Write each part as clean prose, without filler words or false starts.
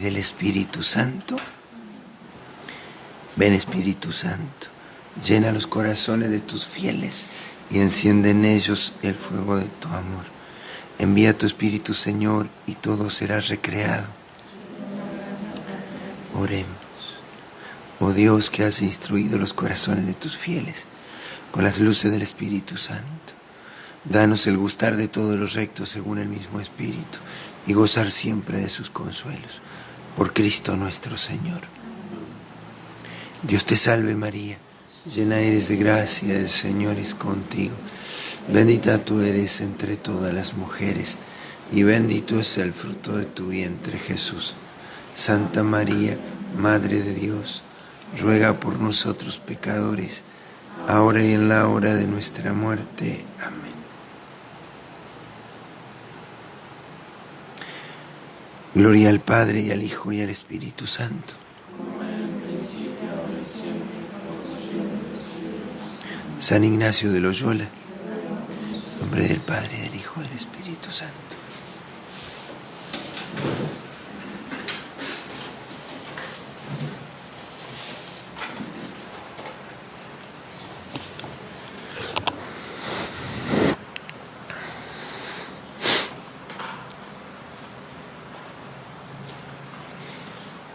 del Espíritu Santo. Ven, Espíritu Santo, llena los corazones de tus fieles y enciende en ellos el fuego de tu amor. Envía tu Espíritu, Señor, y todo será recreado. Oremos. Oh Dios, que has instruido los corazones de tus fieles con las luces del Espíritu Santo, danos el gustar de todos los rectos según el mismo Espíritu y gozar siempre de sus consuelos. Por Cristo nuestro Señor. Dios te salve María, llena eres de gracia, el Señor es contigo. Bendita tú eres entre todas las mujeres, y bendito es el fruto de tu vientre, Jesús. Santa María, Madre de Dios, ruega por nosotros pecadores, ahora y en la hora de nuestra muerte. Amén. Gloria al Padre, y al Hijo, y al Espíritu Santo. San Ignacio de Loyola, en nombre del Padre, del Hijo, y del Espíritu Santo.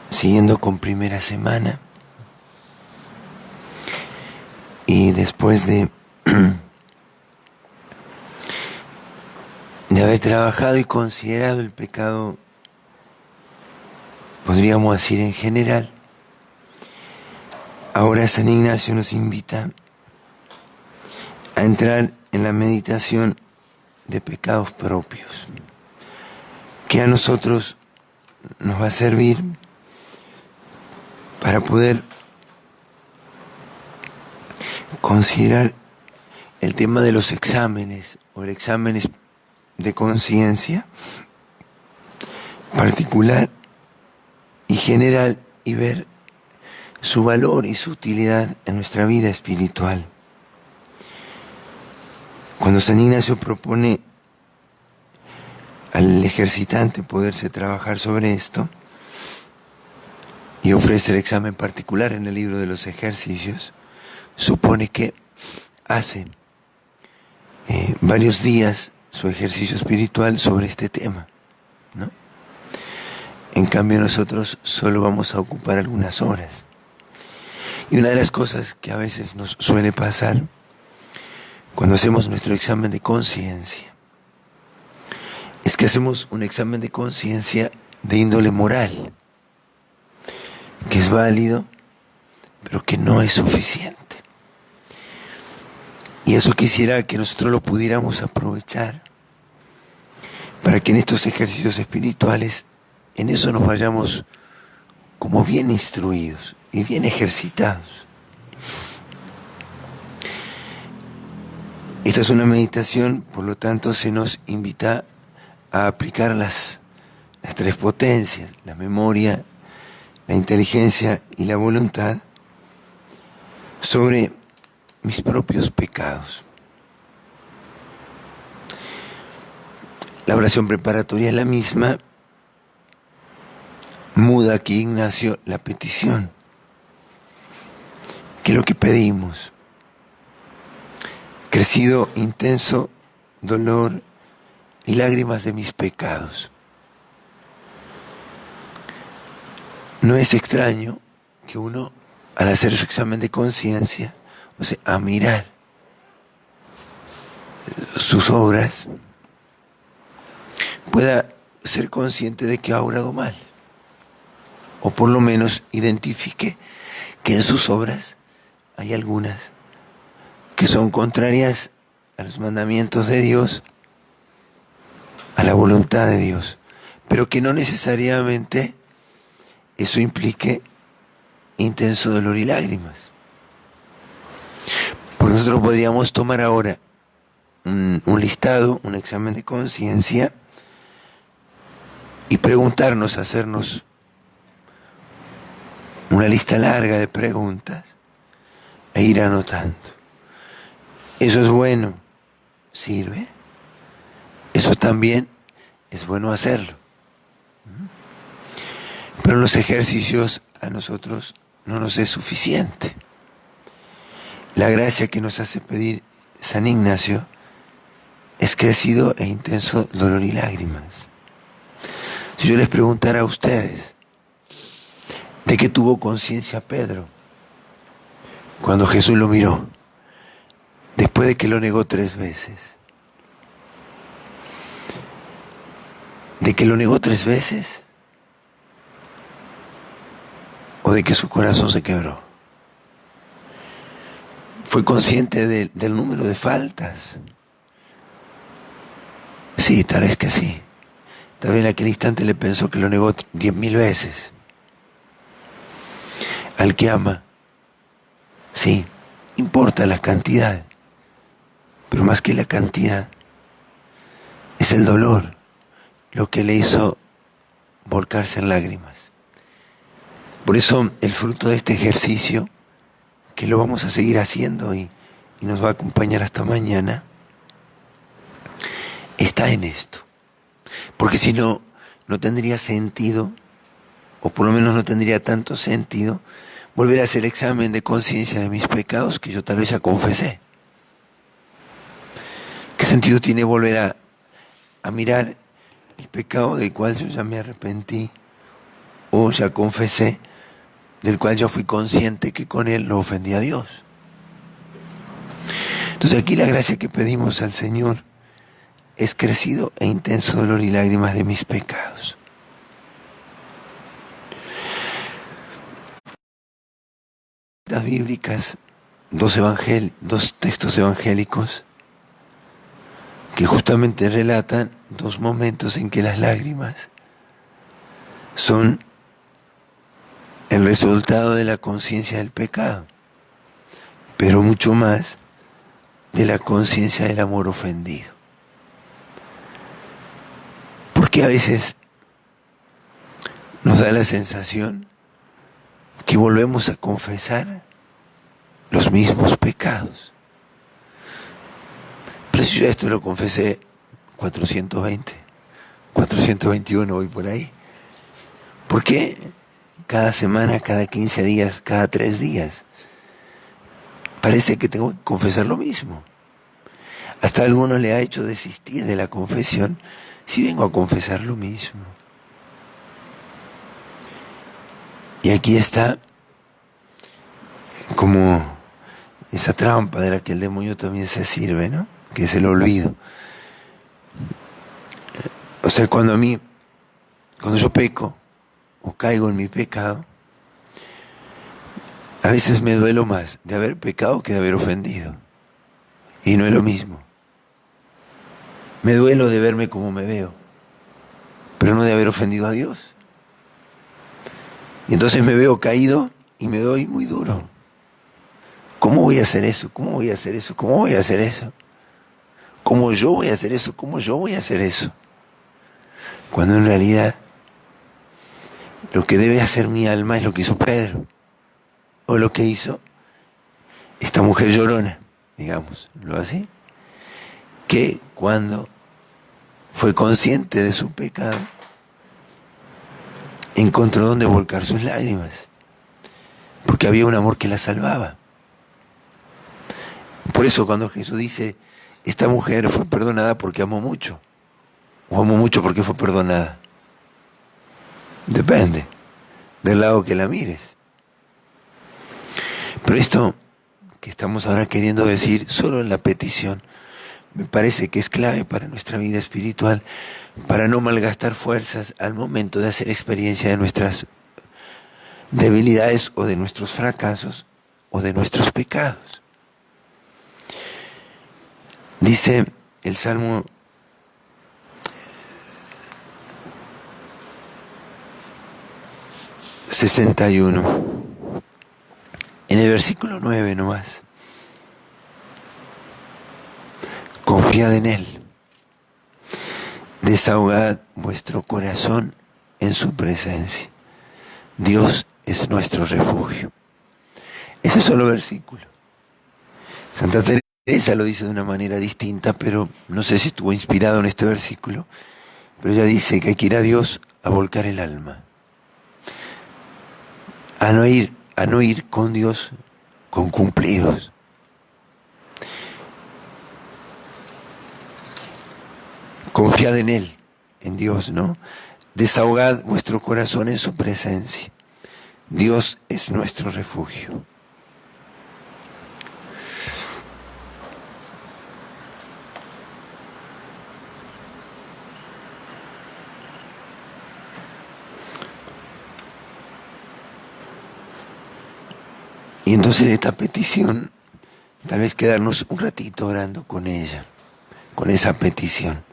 Siguiendo con primera semana, y después de haber trabajado y considerado el pecado, podríamos decir en general, ahora San Ignacio nos invita a entrar en la meditación de pecados propios, que a nosotros nos va a servir para poder considerar el tema de los exámenes o el examen de conciencia particular y general, y ver su valor y su utilidad en nuestra vida espiritual. Cuando San Ignacio propone al ejercitante poderse trabajar sobre esto y ofrece el examen particular en el libro de los ejercicios, supone que hace varios días su ejercicio espiritual sobre este tema, ¿no? En cambio nosotros solo vamos a ocupar algunas horas. Y una de las cosas que a veces nos suele pasar cuando hacemos nuestro examen de conciencia es que hacemos un examen de conciencia de índole moral, que es válido, pero que no es suficiente. Y eso quisiera que nosotros lo pudiéramos aprovechar para que en estos ejercicios espirituales, en eso nos vayamos como bien instruidos y bien ejercitados. Esta es una meditación, por lo tanto se nos invita a aplicar las tres potencias, la memoria, la inteligencia y la voluntad, sobre mis propios pecados. La oración preparatoria es la misma. Muda aquí Ignacio la petición, que es lo que pedimos. Crecido intenso dolor y lágrimas de mis pecados. No es extraño que uno, al hacer su examen de conciencia, o sea, a mirar sus obras, pueda ser consciente de que ha obrado mal, o por lo menos identifique que en sus obras hay algunas que son contrarias a los mandamientos de Dios, a la voluntad de Dios, pero que no necesariamente eso implique intenso dolor y lágrimas. Por nosotros podríamos tomar ahora un listado, un examen de conciencia, y preguntarnos, hacernos una lista larga de preguntas e ir anotando. Eso es bueno, sirve. Eso también es bueno hacerlo. Pero los ejercicios a nosotros no nos es suficiente. La gracia que nos hace pedir San Ignacio es crecido e intenso dolor y lágrimas. Si yo les preguntara a ustedes, ¿de qué tuvo conciencia Pedro cuando Jesús lo miró, después de que lo negó 3 veces? ¿De que lo negó 3 veces? ¿O de que su corazón se quebró? ¿Fue consciente del número de faltas? Sí, tal vez que sí. Tal vez en aquel instante le pensó que lo negó 10.000 veces. Al que ama, sí, importa la cantidad, pero más que la cantidad, es el dolor lo que le hizo volcarse en lágrimas. Por eso el fruto de este ejercicio, que lo vamos a seguir haciendo y nos va a acompañar hasta mañana, está en esto. Porque si no, no tendría sentido, o por lo menos no tendría tanto sentido, volver a hacer examen de conciencia de mis pecados que yo tal vez ya confesé. ¿Qué sentido tiene volver a mirar el pecado del cual yo ya me arrepentí o ya confesé, del cual yo fui consciente que con él lo ofendí a Dios? Entonces aquí la gracia que pedimos al Señor es crecido e intenso dolor y lágrimas de mis pecados. Las bíblicas, 2 textos evangélicos que justamente relatan 2 momentos en que las lágrimas son el resultado de la conciencia del pecado, pero mucho más de la conciencia del amor ofendido. Porque a veces nos da la sensación que volvemos a confesar los mismos pecados. Pero si yo esto lo confesé 420, 421, voy por ahí. ¿Por qué cada semana, cada 15 días, cada 3 días parece que tengo que confesar lo mismo? Hasta a alguno le ha hecho desistir de la confesión si vengo a confesar lo mismo. Y aquí está como esa trampa de la que el demonio también se sirve, ¿no? Que es el olvido. O sea, cuando yo peco o caigo en mi pecado, a veces me duelo más de haber pecado que de haber ofendido. Y no es lo mismo. Me duelo de verme como me veo, pero no de haber ofendido a Dios. Y entonces me veo caído y me doy muy duro. ¿Cómo voy a hacer eso? ¿Cómo voy a hacer eso? ¿Cómo voy a hacer eso? ¿Cómo yo voy a hacer eso? ¿Cómo yo voy a hacer eso? Cuando en realidad lo que debe hacer mi alma es lo que hizo Pedro, o lo que hizo esta mujer llorona, digámoslo así, que cuando fue consciente de su pecado, encontró donde volcar sus lágrimas, porque había un amor que la salvaba. Por eso cuando Jesús dice, esta mujer fue perdonada porque amó mucho, o amó mucho porque fue perdonada, depende del lado que la mires. Pero esto que estamos ahora queriendo decir solo en la petición, me parece que es clave para nuestra vida espiritual, para no malgastar fuerzas al momento de hacer experiencia de nuestras debilidades o de nuestros fracasos o de nuestros pecados. Dice el Salmo 61, en el versículo 9 nomás: confiad en Él, desahogad vuestro corazón en su presencia. Dios es nuestro refugio. Ese solo versículo. Santa Teresa lo dice de una manera distinta, pero no sé si estuvo inspirado en este versículo, pero ella dice que hay que ir a Dios a volcar el alma. a no ir con Dios con cumplidos. Confiad en Él, en Dios, ¿no? Desahogad vuestro corazón en su presencia. Dios es nuestro refugio. Y entonces esta petición, tal vez quedarnos un ratito orando con ella, con esa petición.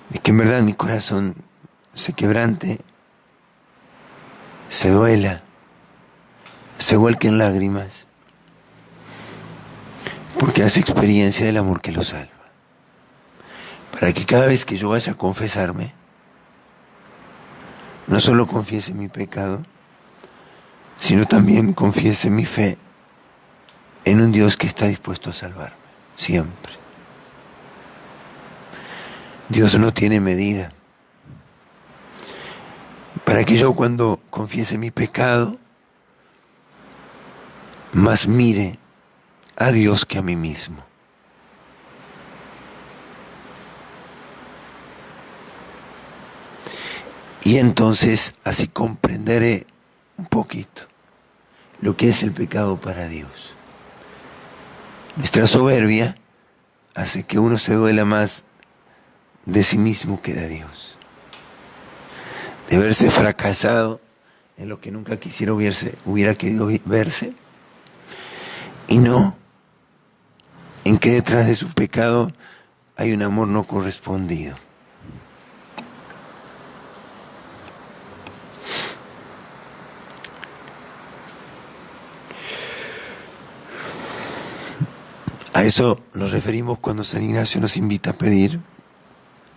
De que en verdad mi corazón se quebrante, se duela, se vuelque en lágrimas, porque hace experiencia del amor que lo salva. Para que cada vez que yo vaya a confesarme, no solo confiese mi pecado, sino también confiese mi fe en un Dios que está dispuesto a salvarme, siempre. Dios no tiene medida. Para que yo cuando confiese mi pecado, más mire a Dios que a mí mismo. Y entonces así comprenderé un poquito lo que es el pecado para Dios. Nuestra soberbia hace que uno se duela más de sí mismo que de Dios. De verse fracasado en lo que nunca hubiera querido verse. Y no en que detrás de su pecado hay un amor no correspondido. A eso nos referimos cuando San Ignacio nos invita a pedir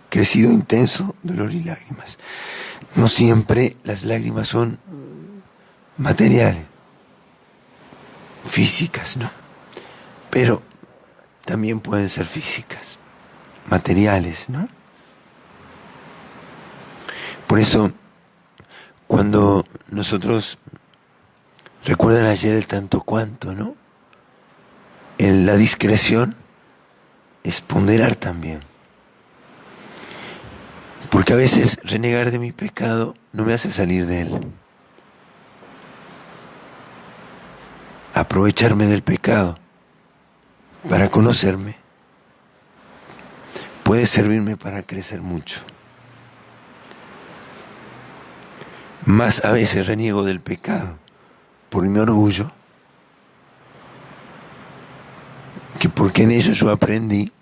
crecido intenso dolor y lágrimas. No siempre las lágrimas son materiales, físicas, ¿no? Pero también pueden ser físicas, materiales, ¿no? Por eso, cuando nosotros, recuerdan ayer el tanto cuanto, ¿no? La discreción es ponderar también. Porque a veces renegar de mi pecado no me hace salir de él. Aprovecharme del pecado para conocerme puede servirme para crecer mucho. Más a veces reniego del pecado por mi orgullo que porque en eso yo aprendí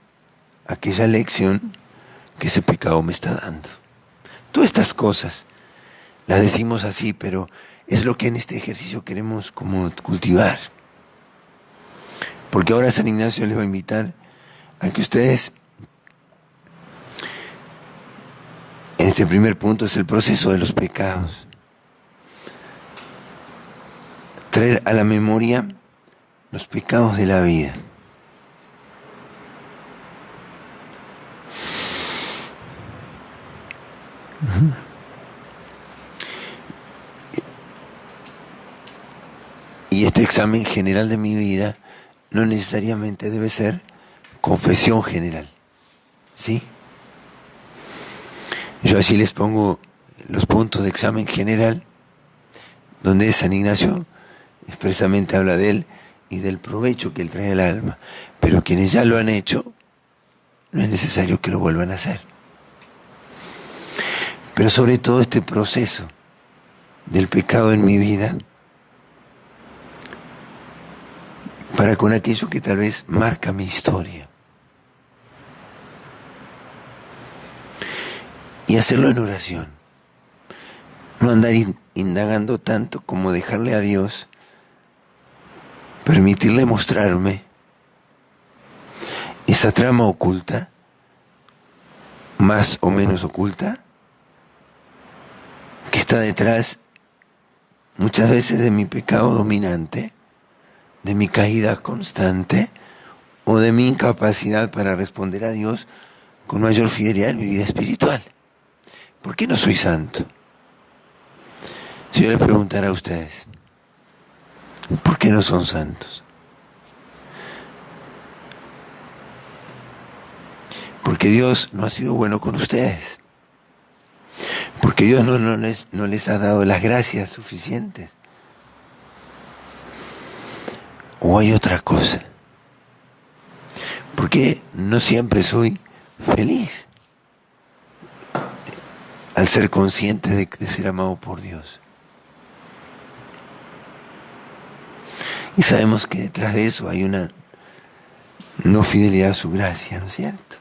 aquella lección que ese pecado me está dando. Todas estas cosas las decimos así, pero es lo que en este ejercicio queremos como cultivar. Porque ahora San Ignacio les va a invitar a que ustedes, en este primer punto es el proceso de los pecados, traer a la memoria los pecados de la vida. Y este examen general de mi vida no necesariamente debe ser confesión general, ¿sí? Yo allí les pongo los puntos de examen general, donde San Ignacio expresamente habla de él y del provecho que él trae al alma. Pero quienes ya lo han hecho, no es necesario que lo vuelvan a hacer. Pero sobre todo este proceso del pecado en mi vida, para con aquello que tal vez marca mi historia. Y hacerlo en oración. No andar indagando tanto como dejarle a Dios, permitirle mostrarme esa trama oculta, más o menos oculta, que está detrás muchas veces de mi pecado dominante, de mi caída constante o de mi incapacidad para responder a Dios con mayor fidelidad en mi vida espiritual. ¿Por qué no soy santo? Si yo les preguntara a ustedes, ¿por qué no son santos? Porque Dios no ha sido bueno con ustedes. Porque Dios no les ha dado las gracias suficientes. ¿O hay otra cosa? Porque no siempre soy feliz al ser consciente de ser amado por Dios. Y sabemos que detrás de eso hay una no fidelidad a su gracia, ¿no es cierto?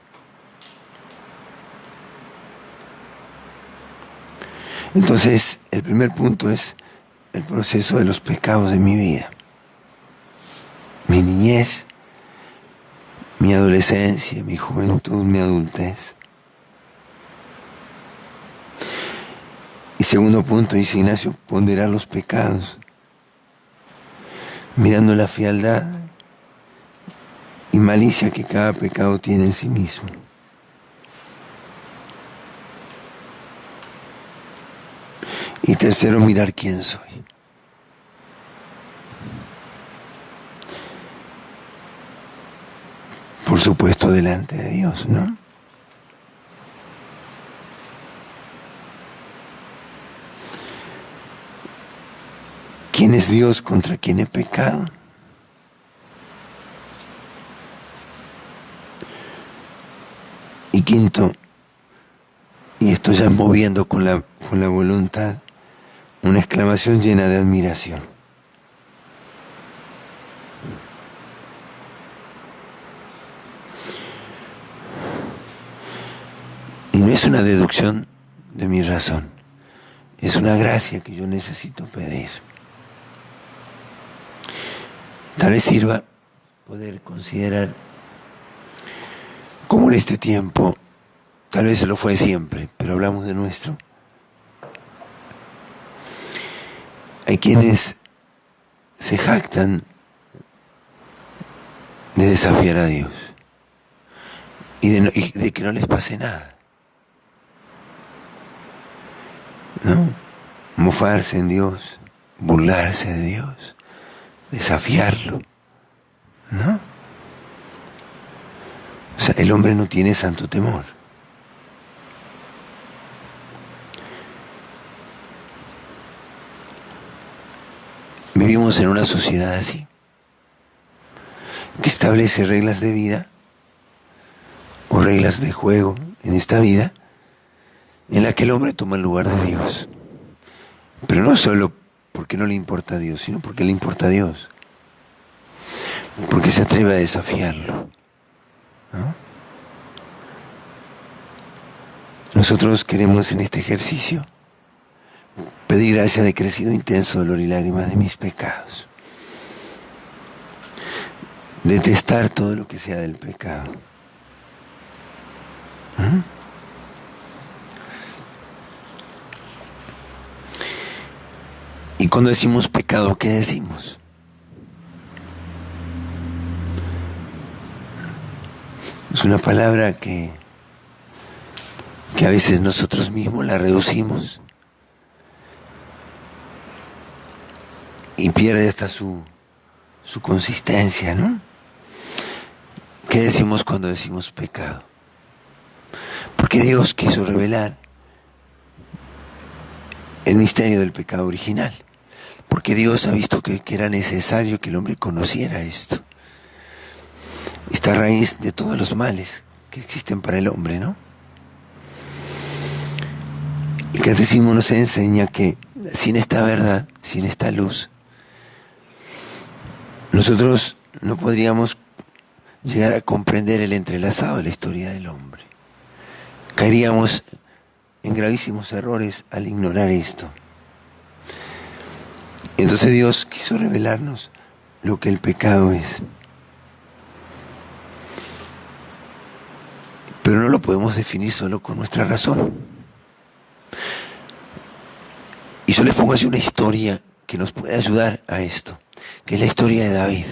Entonces, el primer punto es el proceso de los pecados de mi vida. Mi niñez, mi adolescencia, mi juventud, mi adultez. Y segundo punto, dice Ignacio, ponderar los pecados, mirando la frialdad y malicia que cada pecado tiene en sí mismo. Y tercero, mirar quién soy. Por supuesto, delante de Dios, ¿no? ¿Quién es Dios contra quien he pecado? Y quinto, y esto ya moviendo con la voluntad, una exclamación llena de admiración. Y no es una deducción de mi razón, es una gracia que yo necesito pedir. Tal vez sirva poder considerar cómo en este tiempo, tal vez se lo fue siempre, pero hablamos de nuestro. Hay quienes se jactan de desafiar a Dios y de que no les pase nada, ¿no? Mofarse en Dios, burlarse de Dios, desafiarlo, ¿no? O sea, el hombre no tiene santo temor. Vivimos en una sociedad así, que establece reglas de vida o reglas de juego en esta vida, en la que el hombre toma el lugar de Dios. Pero no solo porque no le importa a Dios, sino porque le importa a Dios. Porque se atreve a desafiarlo, ¿no? Nosotros queremos en este ejercicio pedir gracia de crecido intenso dolor y lágrimas de mis pecados. Detestar todo lo que sea del pecado. Y cuando decimos pecado, ¿qué decimos? Es una palabra que a veces nosotros mismos la reducimos y pierde hasta su consistencia, ¿no? ¿Qué decimos cuando decimos pecado? Porque Dios quiso revelar el misterio del pecado original. Porque Dios ha visto que era necesario que el hombre conociera esto. Esta raíz de todos los males que existen para el hombre, ¿no? Y el catecismo nos enseña que sin esta verdad, sin esta luz, nosotros no podríamos llegar a comprender el entrelazado de la historia del hombre. Caeríamos en gravísimos errores al ignorar esto. Entonces Dios quiso revelarnos lo que el pecado es. Pero no lo podemos definir solo con nuestra razón. Y yo les pongo así una historia que nos puede ayudar a esto, que es la historia de David.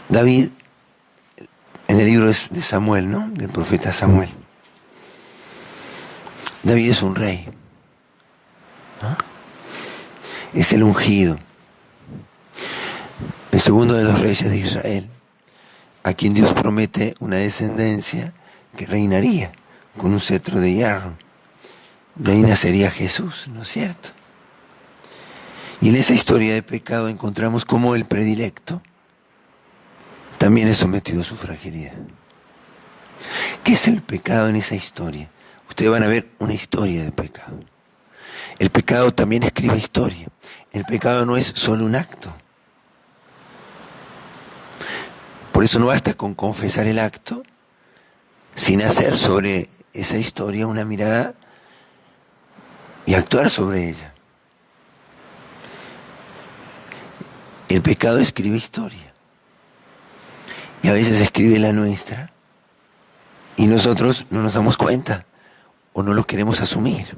David, en el libro de Samuel, ¿no? Del profeta Samuel. David es un rey. Es el ungido, el segundo de los reyes de Israel, a quien Dios promete una descendencia que reinaría con un cetro de hierro. De ahí nacería Jesús, ¿no es cierto? Y en esa historia de pecado encontramos cómo el predilecto también es sometido a su fragilidad. ¿Qué es el pecado en esa historia? Ustedes van a ver una historia de pecado. El pecado también escribe historia. El pecado no es solo un acto. Por eso no basta con confesar el acto sin hacer sobre esa historia una mirada y actuar sobre ella. El pecado escribe historia. Y a veces escribe la nuestra y nosotros no nos damos cuenta o no lo queremos asumir.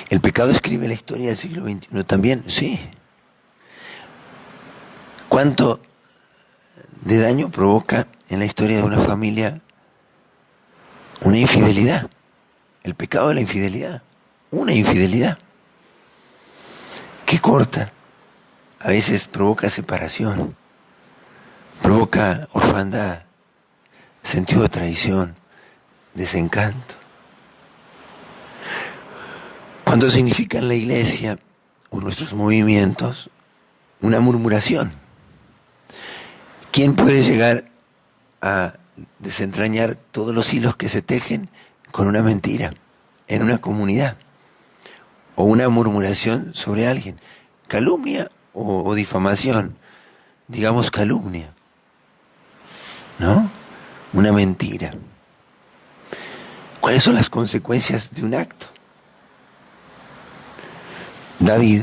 ¿El pecado escribe la historia del siglo XXI también? Sí. ¿Cuánto de daño provoca en la historia de una familia una infidelidad? El pecado de la infidelidad. Una infidelidad que corta, a veces provoca separación, provoca orfandad, sentido de traición, desencanto. ¿Cuánto significa en la iglesia o nuestros movimientos una murmuración? ¿Quién puede llegar a desentrañar todos los hilos que se tejen con una mentira en una comunidad? O una murmuración sobre alguien. Calumnia o difamación. Digamos calumnia. ¿No? Una mentira. ¿Cuáles son las consecuencias de un acto? David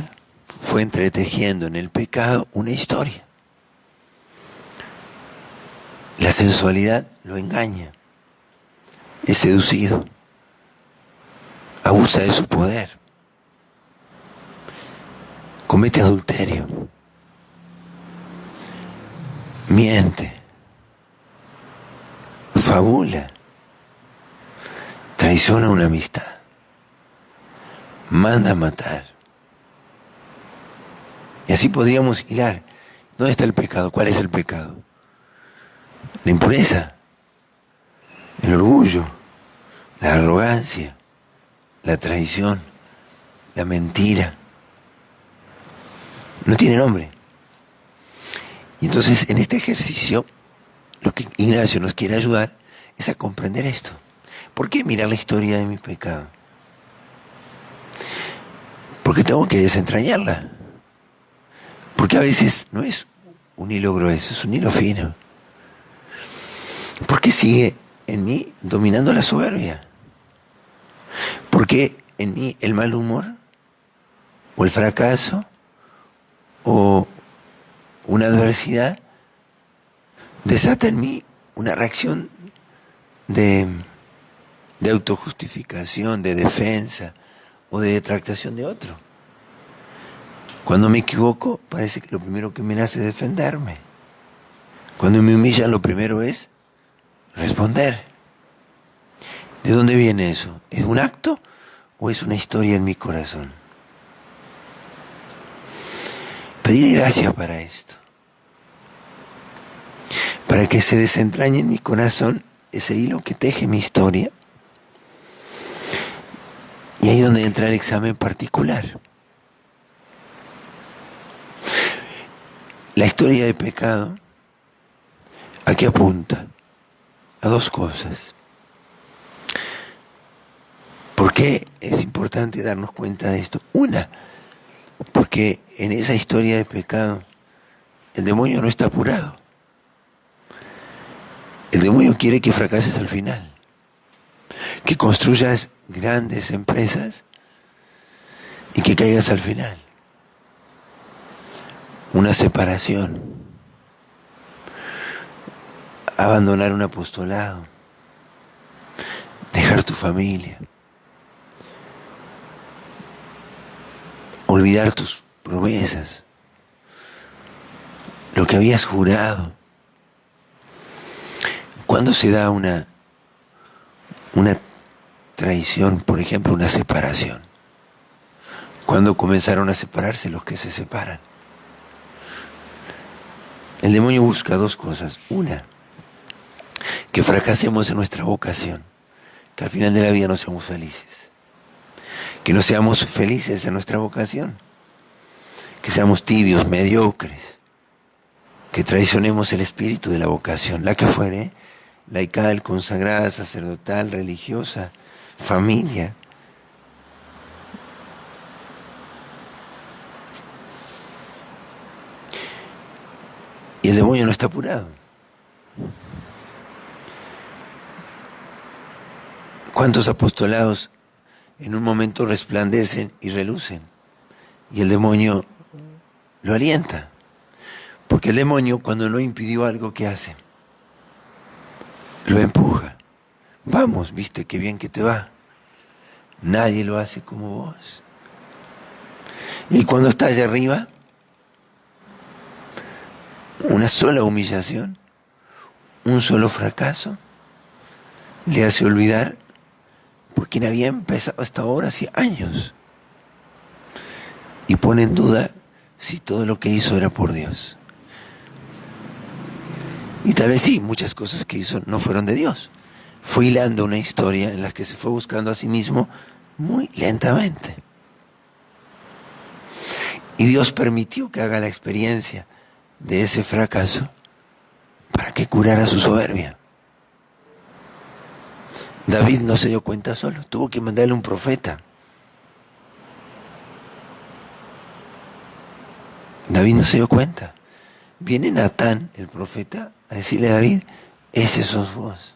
fue entretejiendo en el pecado una historia. La sensualidad lo engaña, es seducido, abusa de su poder, comete adulterio, miente, fabula, traiciona una amistad, manda a matar. Y así podríamos hilar. ¿Dónde está el pecado? ¿Cuál es el pecado? La impureza, el orgullo, la arrogancia, la traición, la mentira. No tiene nombre. Y entonces en este ejercicio, lo que Ignacio nos quiere ayudar es a comprender esto. ¿Por qué mirar la historia de mi pecado? Porque tengo que desentrañarla. Porque a veces no es un hilo grueso, es un hilo fino. ¿Por qué sigue en mí dominando la soberbia? ¿Por qué en mí el mal humor? ¿O el fracaso? ¿O una adversidad? Desata en mí una reacción de autojustificación, de defensa o de detractación de otro. Cuando me equivoco, parece que lo primero que me nace es defenderme. Cuando me humillan, lo primero es responder. ¿De dónde viene eso? ¿Es un acto o es una historia en mi corazón? Pedir gracia para esto. Para que se desentrañe en mi corazón ese hilo que teje mi historia. Y ahí es donde entra el examen particular. La historia de pecado, ¿a qué apunta? A dos cosas. ¿Por qué es importante darnos cuenta de esto? Una, porque en esa historia de pecado el demonio no está apurado. El demonio quiere que fracases al final, que construyas grandes empresas y que caigas al final. Una separación, abandonar un apostolado, dejar tu familia, olvidar tus promesas, lo que habías jurado. ¿Cuándo se da una traición, por ejemplo, una separación? cuando comenzaron a separarse los que se separan. El demonio busca dos cosas. Una, que fracasemos en nuestra vocación, que al final de la vida no seamos felices, que no seamos felices en nuestra vocación, que seamos tibios, mediocres, que traicionemos el espíritu de la vocación, la que fuere, laical, consagrada, sacerdotal, religiosa, familia. Y el demonio no está apurado. ¿Cuántos apostolados en un momento resplandecen y relucen? Y el demonio lo alienta. Porque el demonio, cuando no impidió algo, ¿qué hace? Lo empuja. Vamos, viste qué bien que te va. Nadie lo hace como vos. Y cuando está allá arriba, una sola humillación, un solo fracaso, le hace olvidar por quién había empezado hasta ahora hace años. Y pone en duda si todo lo que hizo era por Dios. Y tal vez sí, muchas cosas que hizo no fueron de Dios. Fue hilando una historia en la que se fue buscando a sí mismo muy lentamente. Y Dios permitió que haga la experiencia de ese fracaso para que curara su soberbia. David no se dio cuenta solo, tuvo que mandarle un profeta. David no se dio cuenta. Viene Natán, el profeta, a decirle a David, ese sos vos.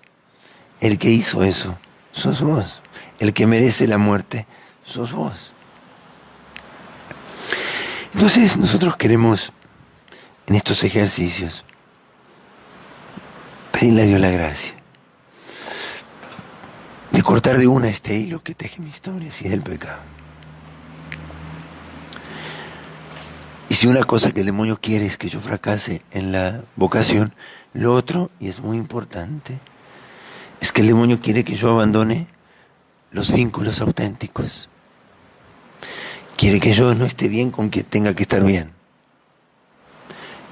El que hizo eso, sos vos. El que merece la muerte, sos vos. Entonces nosotros queremos, en estos ejercicios, pedirle a Dios la gracia de cortar de una este hilo que teje mi historia, si es el pecado. Y si una cosa que el demonio quiere es que yo fracase en la vocación, lo otro, y es muy importante, es que el demonio quiere que yo abandone los vínculos auténticos. Quiere que yo no esté bien con quien tenga que estar bien.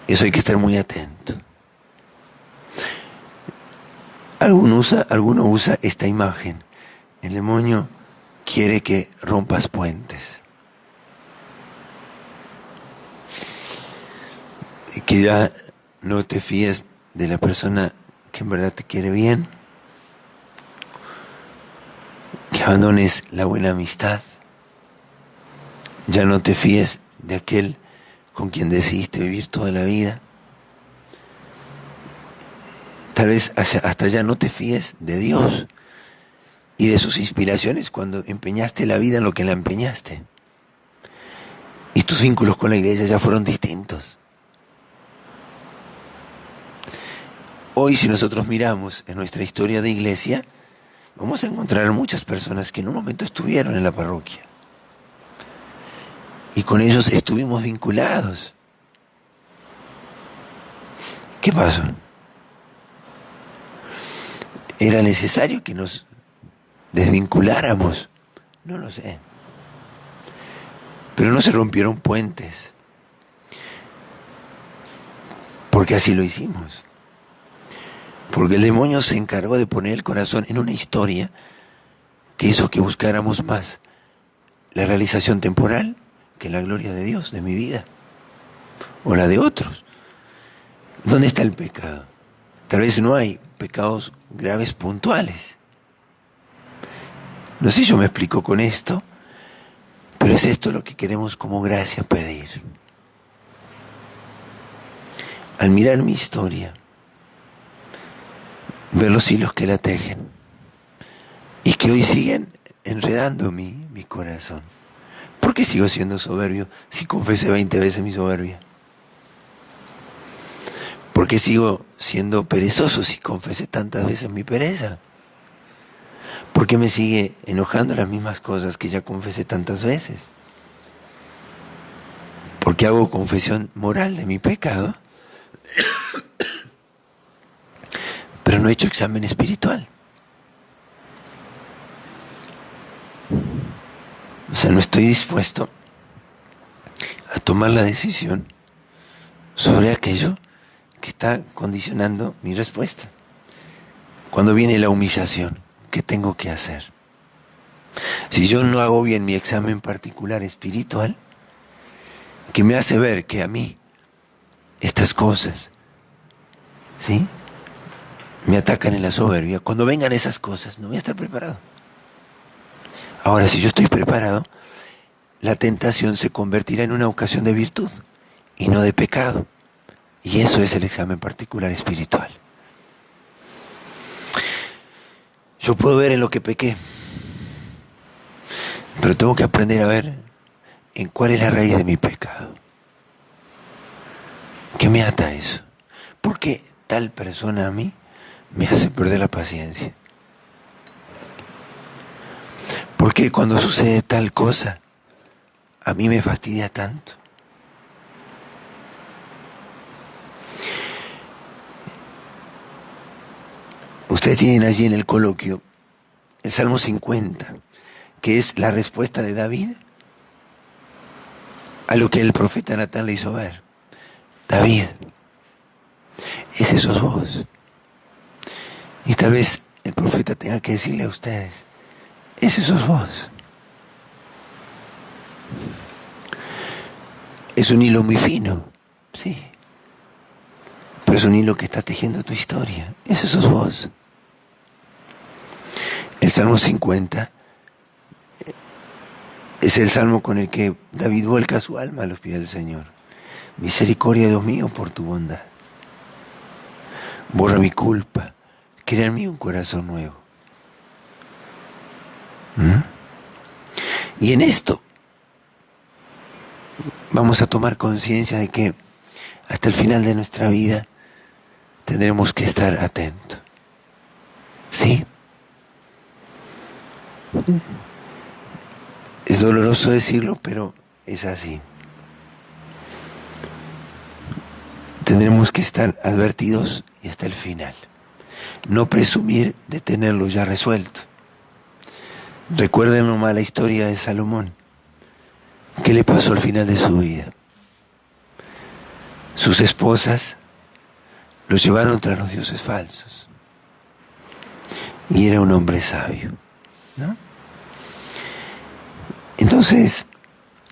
Eso hay que estar muy atento. Alguno usa esta imagen. El demonio quiere que rompas puentes. Que ya no te fíes de la persona que en verdad te quiere bien. Que abandones la buena amistad. Ya no te fíes de aquel con quien decidiste vivir toda la vida. Tal vez hasta ya no te fíes de Dios y de sus inspiraciones cuando empeñaste la vida en lo que la empeñaste. Y tus vínculos con la iglesia ya fueron distintos. Hoy, si nosotros miramos en nuestra historia de iglesia, vamos a encontrar muchas personas que en un momento estuvieron en la parroquia. Y con ellos estuvimos vinculados. ¿Qué pasó? ¿Era necesario que nos desvinculáramos? No lo sé. Pero no se rompieron puentes. Porque así lo hicimos. Porque el demonio se encargó de poner el corazón en una historia que hizo que buscáramos más la realización temporal que la gloria de Dios, de mi vida, o la de otros. ¿Dónde está el pecado? Tal vez no hay pecados graves puntuales. No sé si yo me explico con esto, pero es esto lo que queremos como gracia pedir. Al mirar mi historia, ver los hilos que la tejen y que hoy siguen enredando mi corazón. ¿Por qué sigo siendo soberbio si confesé 20 veces mi soberbia? ¿Por qué sigo siendo perezoso si confesé tantas veces mi pereza? ¿Por qué me sigue enojando las mismas cosas que ya confesé tantas veces? ¿Por qué hago confesión moral de mi pecado? Pero no he hecho examen espiritual. O sea, no estoy dispuesto tomar la decisión sobre aquello que está condicionando mi respuesta. Cuando viene la humillación, ¿qué tengo que hacer? Si yo no hago bien mi examen particular espiritual, que me hace ver que a mí estas cosas, ¿sí?, me atacan en la soberbia, cuando vengan esas cosas no voy a estar preparado. Ahora, si yo estoy preparado, la tentación se convertirá en una ocasión de virtud y no de pecado. Y eso es el examen particular espiritual. Yo puedo ver en lo que pequé, pero tengo que aprender a ver en cuál es la raíz de mi pecado. ¿Qué me ata a eso? ¿Por qué tal persona a mí me hace perder la paciencia? ¿Por qué cuando sucede tal cosa a mí me fastidia tanto? Ustedes tienen allí en el coloquio el Salmo 50, que es la respuesta de David a lo que el profeta Natán le hizo ver. David, ese sos vos. Y tal vez el profeta tenga que decirle a ustedes, ese sos vos. Es un hilo muy fino, sí, pero es un hilo que está tejiendo tu historia. Ese sos vos. El Salmo 50 es el salmo con el que David vuelca su alma a los pies del Señor. Misericordia, Dios mío, por tu bondad. Borra mi culpa, crea en mí un corazón nuevo. Y en esto vamos a tomar conciencia de que hasta el final de nuestra vida tendremos que estar atentos. ¿Sí? Es doloroso decirlo, pero es así. Tendremos que estar advertidos y hasta el final. No presumir de tenerlo ya resuelto. Recuerden nomás la historia de Salomón. ¿Qué le pasó al final de su vida? Sus esposas lo llevaron tras los dioses falsos. Y era un hombre sabio, ¿no? Entonces,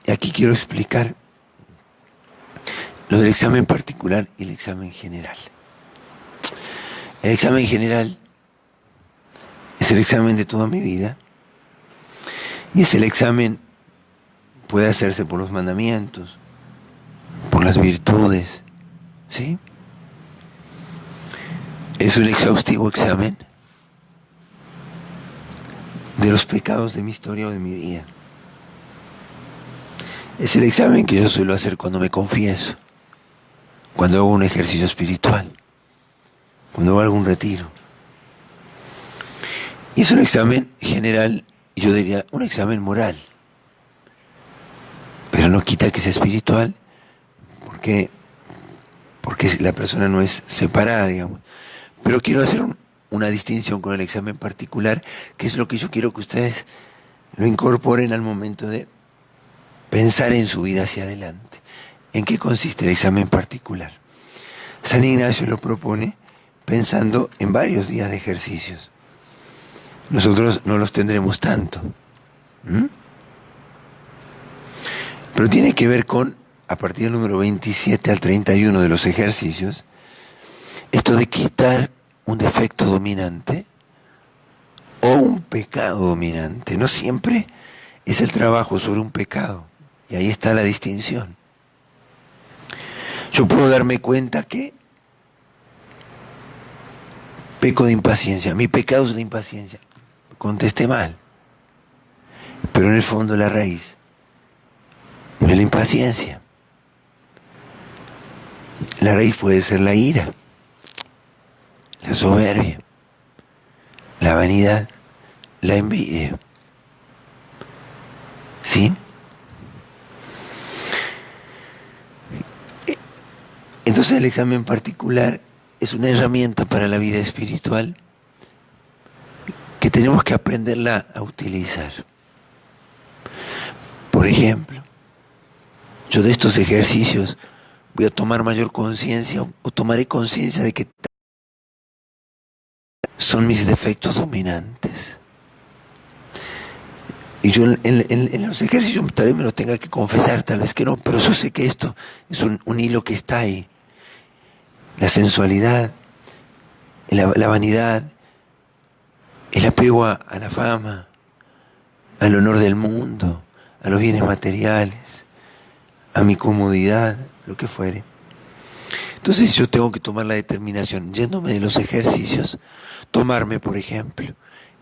aquí quiero explicar lo del examen particular y el examen general. El examen general es el examen de toda mi vida y es el examen, puede hacerse por los mandamientos, por las virtudes, ¿sí? Es un exhaustivo examen de los pecados de mi historia o de mi vida. Es el examen que yo suelo hacer cuando me confieso, cuando hago un ejercicio espiritual, cuando hago algún retiro. Y es un examen general, yo diría un examen moral, pero no quita que sea espiritual, porque la persona no es separada, digamos. Pero quiero hacer una distinción con el examen particular, que es lo que yo quiero que ustedes lo incorporen al momento de pensar en su vida hacia adelante. ¿En qué consiste el examen particular? San Ignacio lo propone pensando en varios días de ejercicios. Nosotros no los tendremos tanto. Pero tiene que ver con, a partir del número 27 al 31 de los ejercicios, esto de quitar un defecto dominante o un pecado dominante. No siempre es el trabajo sobre un pecado. Y ahí está la distinción. Yo puedo darme cuenta que peco de impaciencia. Mi pecado es la impaciencia. Contesté mal. Pero en el fondo la raíz no es la impaciencia. La raíz puede ser la ira, la soberbia, la vanidad, la envidia. ¿Sí? Entonces el examen particular es una herramienta para la vida espiritual que tenemos que aprenderla a utilizar. Por ejemplo, Yo de estos ejercicios voy a tomar mayor conciencia o tomaré conciencia de que son mis defectos dominantes. Y yo en los ejercicios tal vez me lo tenga que confesar, tal vez que no, pero yo sé que esto es un hilo que está ahí. La sensualidad, la vanidad, el apego a la fama, al honor del mundo, a los bienes materiales, a mi comodidad, lo que fuere. Entonces yo tengo que tomar la determinación, yéndome de los ejercicios, tomarme, por ejemplo,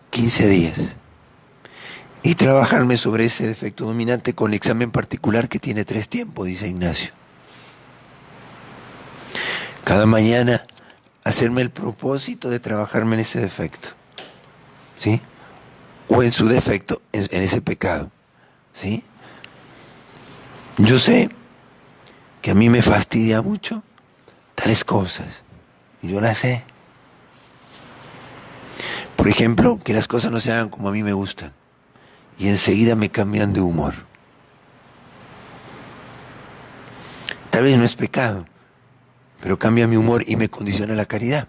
15 días y trabajarme sobre ese defecto dominante con el examen particular que tiene 3 tiempos, dice Ignacio. Cada mañana hacerme el propósito de trabajarme en ese defecto, ¿sí? O en su defecto, en ese pecado, ¿sí? Yo sé que a mí me fastidia mucho tales cosas, y yo las sé. Por ejemplo, que las cosas no se hagan como a mí me gustan, y enseguida me cambian de humor. Tal vez no es pecado, pero cambia mi humor y me condiciona la caridad.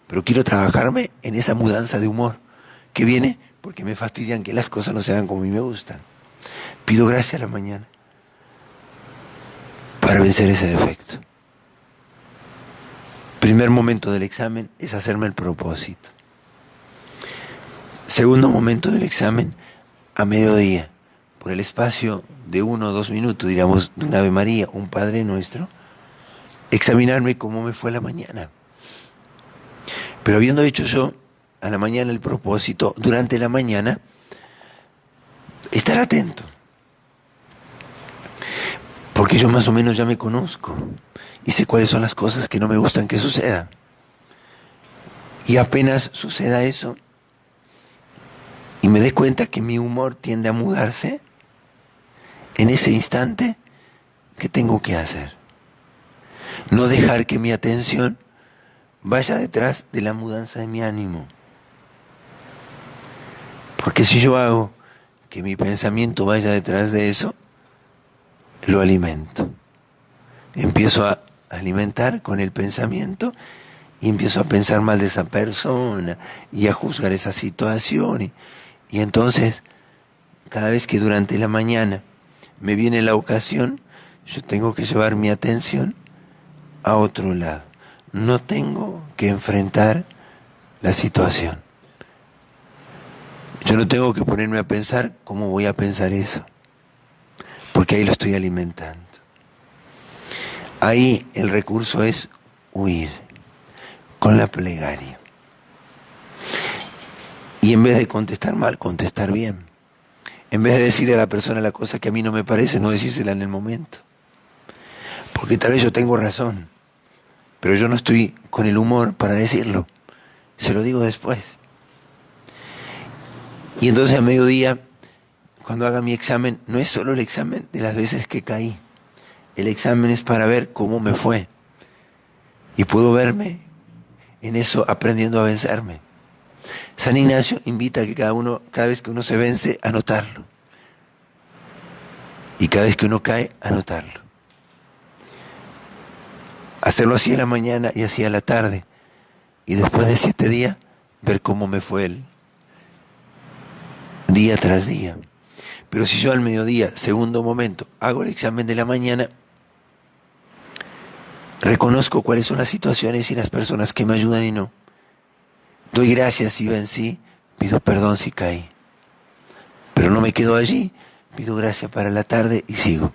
Pero quiero trabajarme en esa mudanza de humor que viene porque me fastidian que las cosas no se hagan como a mí me gustan. Pido gracia a la mañana para vencer ese defecto. Primer momento del examen es hacerme el propósito. Segundo momento del examen, a mediodía, por el espacio de 1 o 2 minutos, diríamos, de un Ave María, un Padre Nuestro, examinarme cómo me fue la mañana. Pero habiendo hecho yo a la mañana el propósito, durante la mañana, estar atento. Porque yo más o menos ya me conozco y sé cuáles son las cosas que no me gustan que sucedan. Y apenas suceda eso y me dé cuenta que mi humor tiende a mudarse, en ese instante, ¿qué tengo que hacer? No dejar que mi atención vaya detrás de la mudanza de mi ánimo. Porque si yo hago que mi pensamiento vaya detrás de eso, lo alimento. Empiezo a alimentar con el pensamiento y empiezo a pensar mal de esa persona y a juzgar esa situación. Y entonces, cada vez que durante la mañana me viene la ocasión, yo tengo que llevar mi atención a otro lado. No tengo que enfrentar la situación. Yo no tengo que ponerme a pensar cómo voy a pensar eso, porque ahí lo estoy alimentando. Ahí el recurso es huir con la plegaria. Y en vez de contestar mal, contestar bien. En vez de decirle a la persona la cosa que a mí no me parece, no decírsela en el momento. Porque tal vez yo tengo razón, pero yo no estoy con el humor para decirlo. Se lo digo después. Y entonces a mediodía, cuando haga mi examen, no es solo el examen de las veces que caí. El examen es para ver cómo me fue. Y puedo verme en eso aprendiendo a vencerme. San Ignacio invita a que cada vez que uno se vence, anotarlo. Y cada vez que uno cae, anotarlo. Hacerlo así a la mañana y así a la tarde. Y después de 7 días, ver cómo me fue él. Día tras día. Pero si yo al mediodía, segundo momento, hago el examen de la mañana, reconozco cuáles son las situaciones y las personas que me ayudan y no. Doy gracias si vencí, pido perdón si caí. Pero no me quedo allí, pido gracias para la tarde y sigo.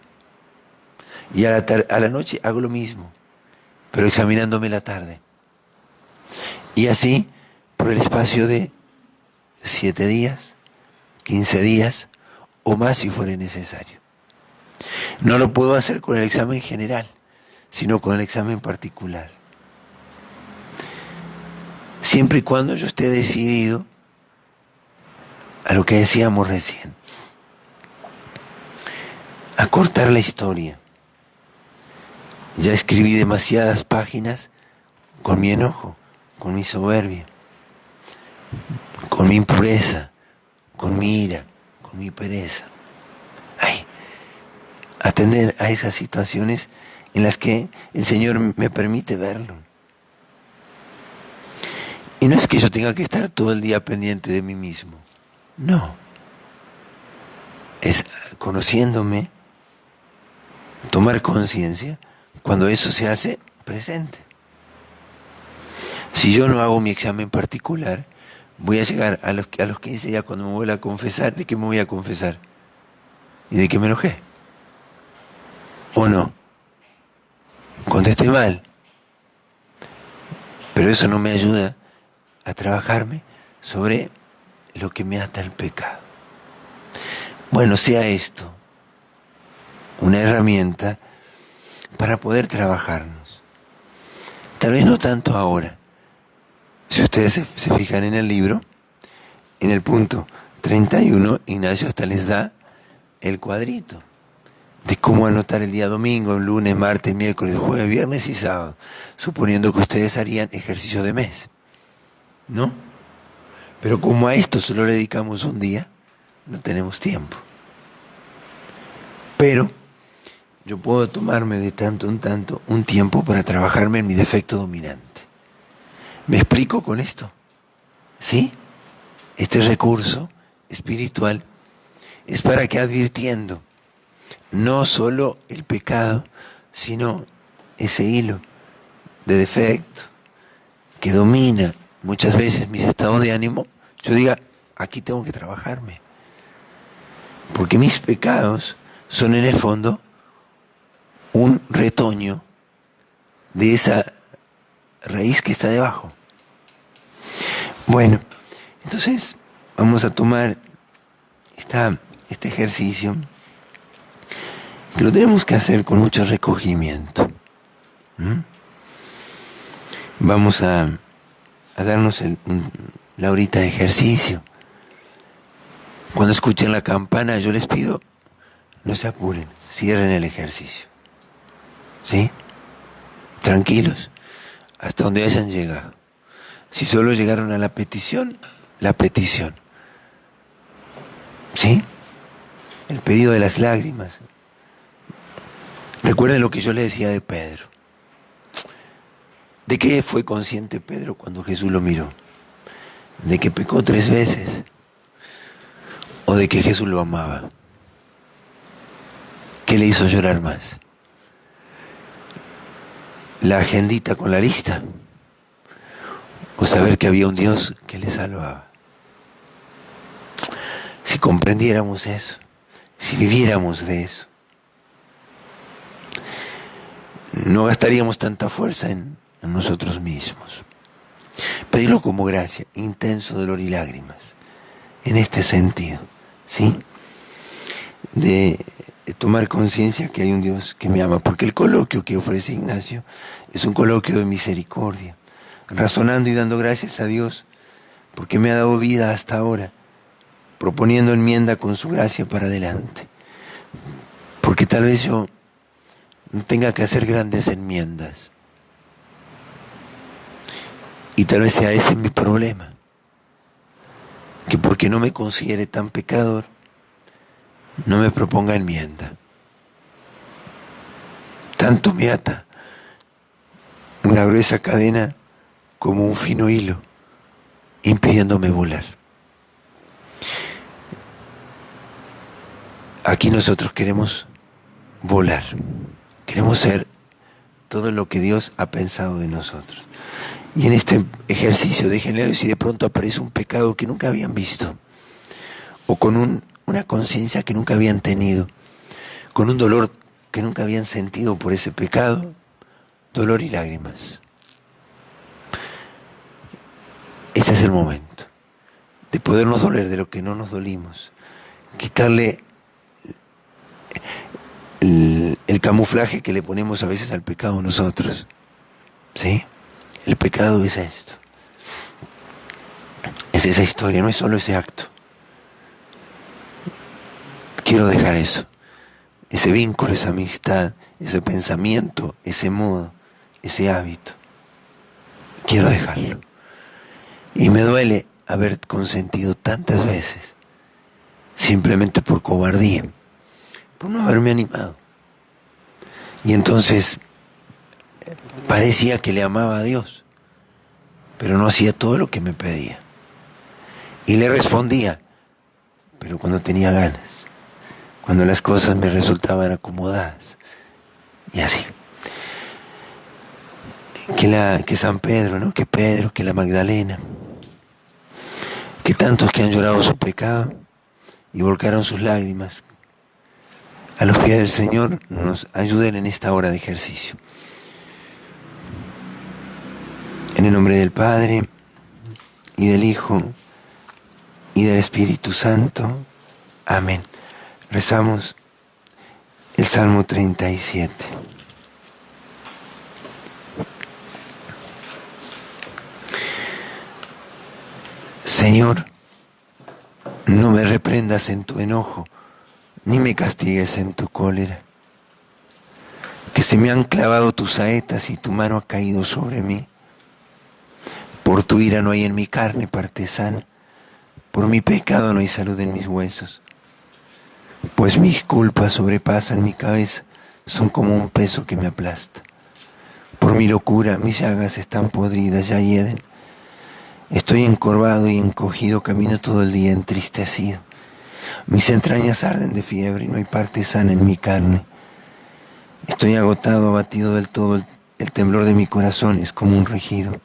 Y a la noche hago lo mismo, pero examinándome la tarde. Y así, por el espacio de 7 días, 15 días o más si fuera necesario. No lo puedo hacer con el examen general, sino con el examen particular. Siempre y cuando yo esté decidido a lo que decíamos recién, a cortar la historia. Ya escribí demasiadas páginas con mi enojo, con mi soberbia, con mi impureza, con mi ira, con mi pereza. Ay, atender a esas situaciones en las que el Señor me permite verlo. Y no es que yo tenga que estar todo el día pendiente de mí mismo. No. Es conociéndome, tomar conciencia cuando eso se hace presente. Si yo no hago mi examen particular, voy a llegar a los 15 días cuando me voy a confesar. ¿De qué me voy a confesar? ¿Y de qué me enojé? ¿O no? Contesté mal. Pero eso no me ayuda a trabajarme sobre lo que me ata al pecado. Bueno, sea esto una herramienta para poder trabajarnos. Tal vez no tanto ahora. Si ustedes se fijan en el libro, en el punto 31, Ignacio hasta les da el cuadrito de cómo anotar el día domingo, el lunes, martes, miércoles, jueves, viernes y sábado, suponiendo que ustedes harían ejercicio de mes, ¿no? Pero como a esto solo le dedicamos un día, no tenemos tiempo. Pero yo puedo tomarme de tanto en tanto un tiempo para trabajarme en mi defecto dominante. ¿Me explico con esto? ¿Sí? Este recurso espiritual es para que, advirtiendo no solo el pecado, sino ese hilo de defecto que domina muchas veces mis estados de ánimo, yo diga, aquí tengo que trabajarme. Porque mis pecados son en el fondo un retoño de esa raíz que está debajo. Bueno, entonces vamos a tomar este ejercicio, que lo tenemos que hacer con mucho recogimiento. Vamos a darnos la horita de ejercicio. Cuando escuchen la campana, yo les pido, no se apuren, cierren el ejercicio. ¿Sí? Tranquilos, hasta donde hayan llegado. Si solo llegaron a la petición, la petición. ¿Sí? El pedido de las lágrimas. Recuerden lo que yo le decía de Pedro. ¿De qué fue consciente Pedro cuando Jesús lo miró? ¿De que pecó 3 veces? ¿O de que Jesús lo amaba? ¿Qué le hizo llorar más? ¿La agendita con la lista? ¿O saber que había un Dios que le salvaba? Si comprendiéramos eso, si viviéramos de eso, no gastaríamos tanta fuerza en nosotros mismos. Pedirlo como gracia, intenso dolor y lágrimas, en este sentido, ¿sí? De tomar conciencia que hay un Dios que me ama, porque el coloquio que ofrece Ignacio es un coloquio de misericordia, razonando y dando gracias a Dios porque me ha dado vida hasta ahora, proponiendo enmienda con su gracia para adelante, porque tal vez yo no tenga que hacer grandes enmiendas, y tal vez sea ese mi problema, que porque no me considere tan pecador, no me proponga enmienda. Tanto me ata una gruesa cadena como un fino hilo, impidiéndome volar. Aquí nosotros queremos volar, queremos ser todo lo que Dios ha pensado de nosotros. Y en este ejercicio, déjenle ver si de pronto aparece un pecado que nunca habían visto, o con una conciencia que nunca habían tenido, con un dolor que nunca habían sentido por ese pecado, dolor y lágrimas. Ese es el momento de podernos doler de lo que no nos dolimos, quitarle el camuflaje que le ponemos a veces al pecado nosotros. ¿Sí? El pecado es esto. Es esa historia, no es solo ese acto. Quiero dejar eso, ese vínculo, esa amistad, ese pensamiento, ese modo, ese hábito. Quiero dejarlo. Y me duele haber consentido tantas veces, simplemente por cobardía, por no haberme animado. Y entonces parecía que le amaba a Dios, pero no hacía todo lo que me pedía. Y le respondía, pero cuando tenía ganas, cuando las cosas me resultaban acomodadas. Y así. Que San Pedro, ¿no? Que Pedro, que la Magdalena, que tantos que han llorado su pecado y volcaron sus lágrimas a los pies del Señor, nos ayuden en esta hora de ejercicio. En el nombre del Padre, y del Hijo, y del Espíritu Santo. Amén. Rezamos el Salmo 37. Señor, no me reprendas en tu enojo, ni me castigues en tu cólera, que se me han clavado tus saetas y tu mano ha caído sobre mí. Por tu ira no hay en mi carne parte sana, por mi pecado no hay salud en mis huesos, pues mis culpas sobrepasan mi cabeza, son como un peso que me aplasta. Por mi locura mis llagas están podridas, ya hieden. Estoy encorvado y encogido, camino todo el día entristecido. Mis entrañas arden de fiebre y no hay parte sana en mi carne. Estoy agotado, abatido del todo, el temblor de mi corazón es como un rugido.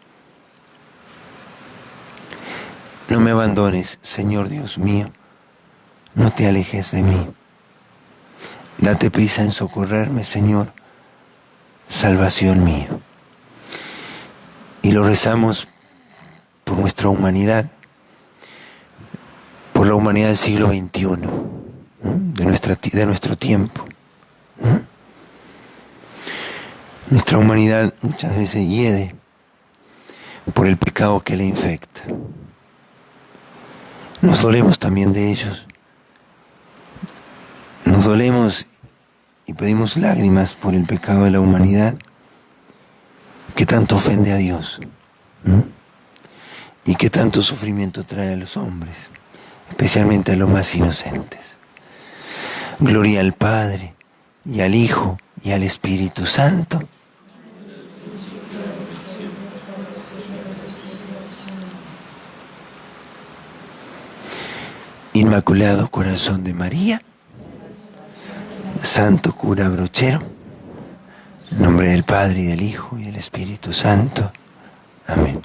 No me abandones, Señor Dios mío, no te alejes de mí. Date prisa en socorrerme, Señor, salvación mía. Y lo rezamos por nuestra humanidad, por la humanidad del siglo XXI, de nuestro tiempo. Nuestra humanidad muchas veces hiede por el pecado que le infecta. Nos dolemos también de ellos. Nos dolemos y pedimos lágrimas por el pecado de la humanidad que tanto ofende a Dios. Y que tanto sufrimiento trae a los hombres, especialmente a los más inocentes. Gloria al Padre, y al Hijo, y al Espíritu Santo. Inmaculado Corazón de María, Santo Cura Brochero, en nombre del Padre, y del Hijo, y del Espíritu Santo. Amén.